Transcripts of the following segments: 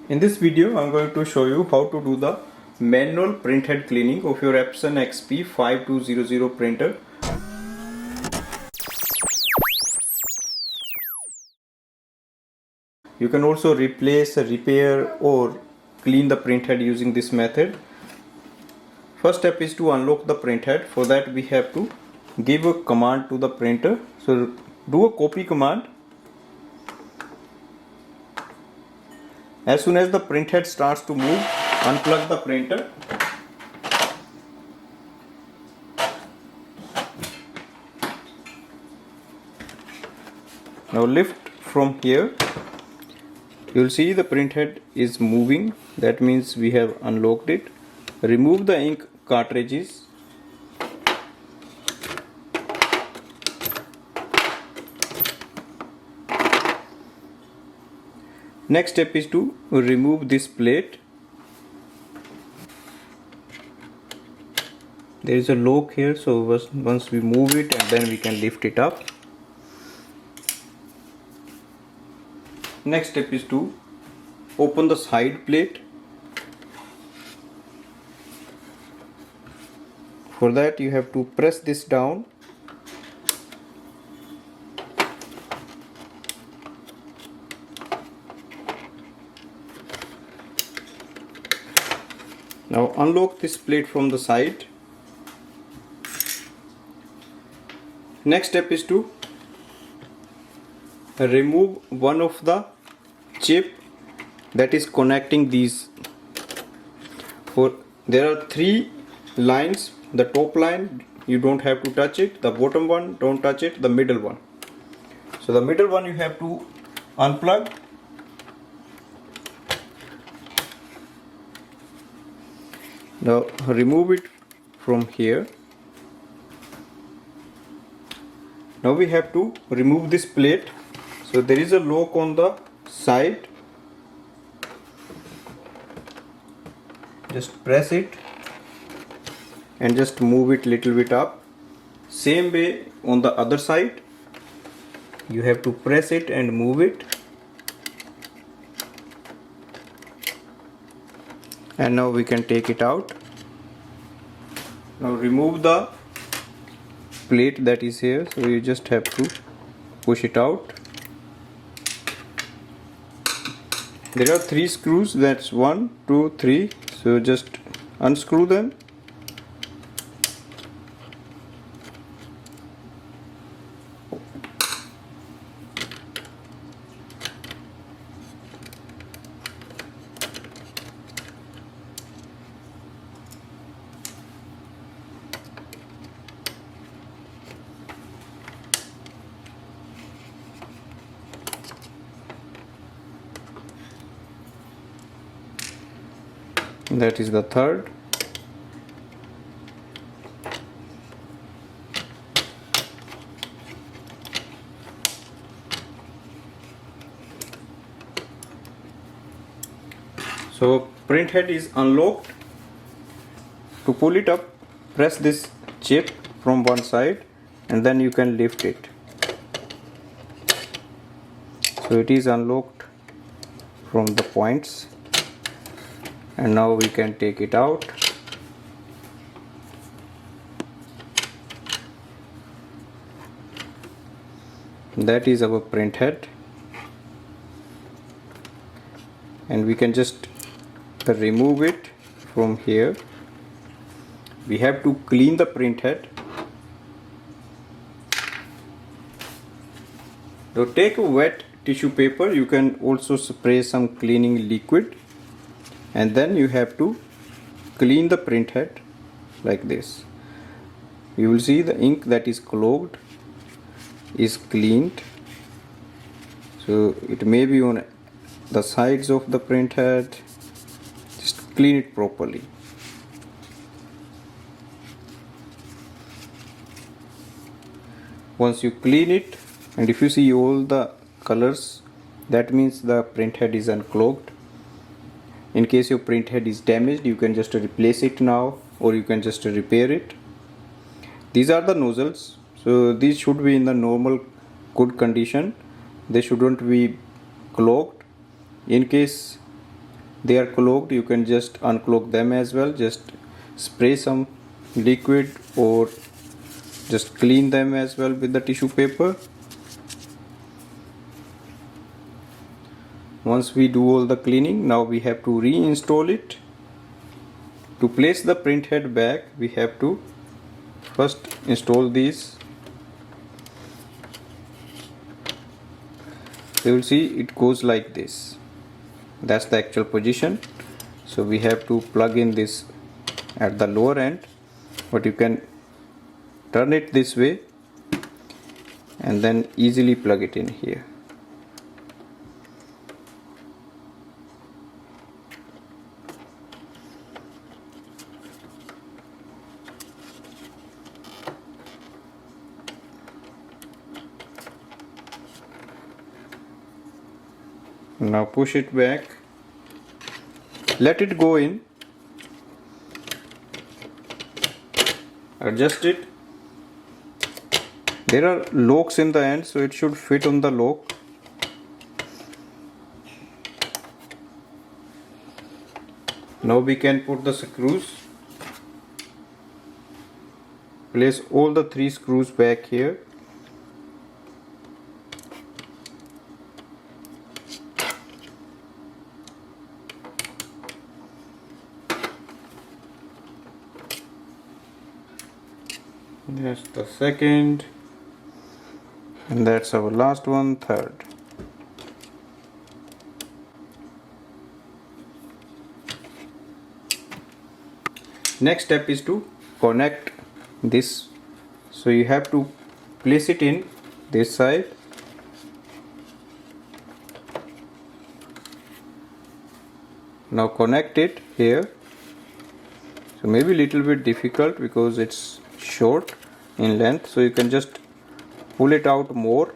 In this video, I'm going to show you how to do the manual printhead cleaning of your Epson XP5200 printer. You can also replace, repair or clean the printhead using this method. First step is to unlock the printhead. For that we have to give a command to the printer. So do a copy command. As soon as the printhead starts to move, unplug the printer. Now lift from here. You will see the printhead is moving. That means we have unlocked it. Remove the ink cartridges. Next step is to remove this plate. There is a lock here, so once we move it and then we can lift it up. Next step is to open the side plate. For that you have to press this down. Now unlock this plate from the side. Next step is to remove one of the chip that is connecting these. There are three lines. The top line you don't have to touch it, the bottom one don't touch it, the middle one. So the middle one you have to unplug. Now remove it from here. Now we have to remove this plate. So there is a lock on the side. Just press it and just move it little bit up. Same way on the other side. You have to press it and move it. And now we can take it out. Now remove the plate that is here, so you just have to push it out. There are three screws, that's 1, 2, 3, so just unscrew them. That is the third. So printhead is unlocked. To pull it up, press this chip from one side and then you can lift it. So it is unlocked from the points. And now we can take it out. That is our printhead, and we can just remove it from here. We have to clean the printhead. Now take a wet tissue paper. You can also spray some cleaning liquid. And then you have to clean the printhead like this. You will see the ink that is clogged is cleaned. So it may be on the sides of the printhead. Just clean it properly. Once you clean it, and if you see all the colors, that means the printhead is unclogged. In case your printhead is damaged, you can just replace it now, or you can just repair it. These are the nozzles, so these should be in the normal good condition. They shouldn't be clogged. In case they are clogged, you can just unclog them as well. Just spray some liquid or just clean them as well with the tissue paper. Once we do all the cleaning, now we have to reinstall it. To place the print head back, we have to first install these. You will see it goes like this. That's the actual position. So we have to plug in this at the lower end, but you can turn it this way and then easily plug it in here. Now push it back, let it go in, adjust it. There are locks in the end, so it should fit on the lock. Now we can put the screws. Place all the 3 screws back here. That's the second, and that's our last one, third. Next step is to connect this. So you have to place it in this side. Now connect it here. So maybe a little bit difficult because it's short in length, so you can just pull it out more,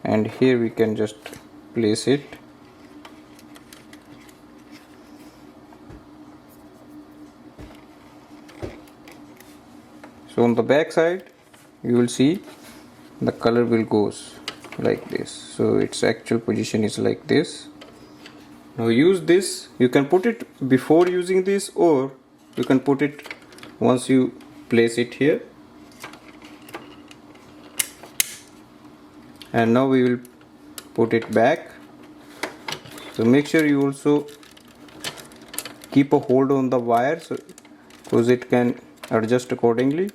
and here we can just place it. So on the back side you will see the color will goes like this, so its actual position is like this. Now use this, you can put it before using this, or you can put it once you place it here. And now we will put it back. So make sure you also keep a hold on the wire, so because it can adjust accordingly.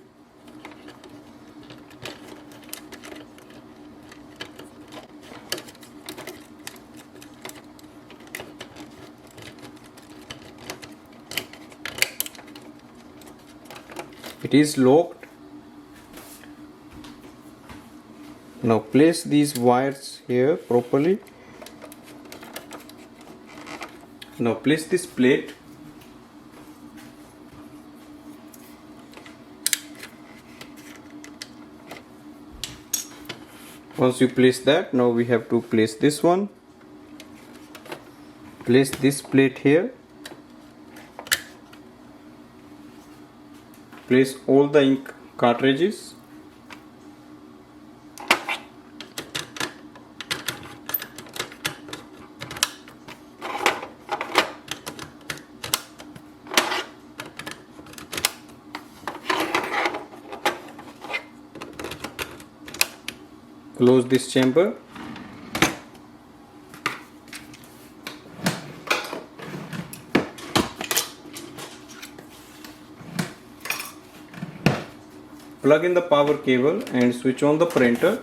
It is locked. Now place these wires here properly. Now place this plate. Once you place that, now we have to place this one. Place this plate here. Place all the ink cartridges. Close this chamber. Plug in the power cable and switch on the printer.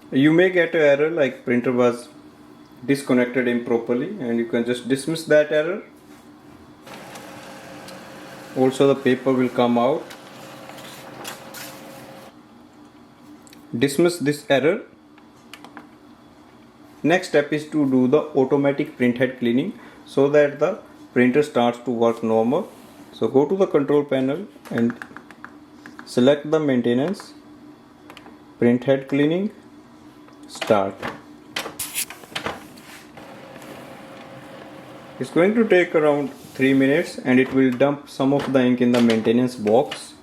You may get an error like printer was disconnected improperly, and you can just dismiss that error. Also the paper will come out. Dismiss this error. Next step is to do the automatic printhead cleaning so that the printer starts to work normal. So go to the control panel and select the maintenance, printhead cleaning, start. It's going to take around 3 minutes and it will dump some of the ink in the maintenance box.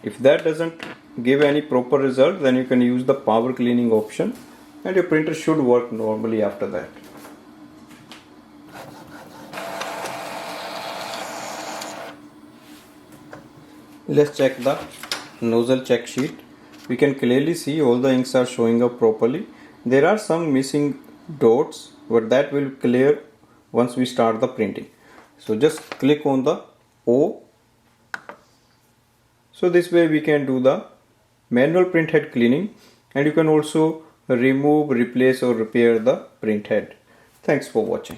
If that doesn't give any proper result, then you can use the power cleaning option and your printer should work normally after that. Let's check the nozzle check sheet. We can clearly see all the inks are showing up properly. There are some missing dots, but that will clear once we start the printing. So just click on the O. So this way we can do the manual printhead cleaning, and you can also remove, replace or repair the printhead. Thanks for watching.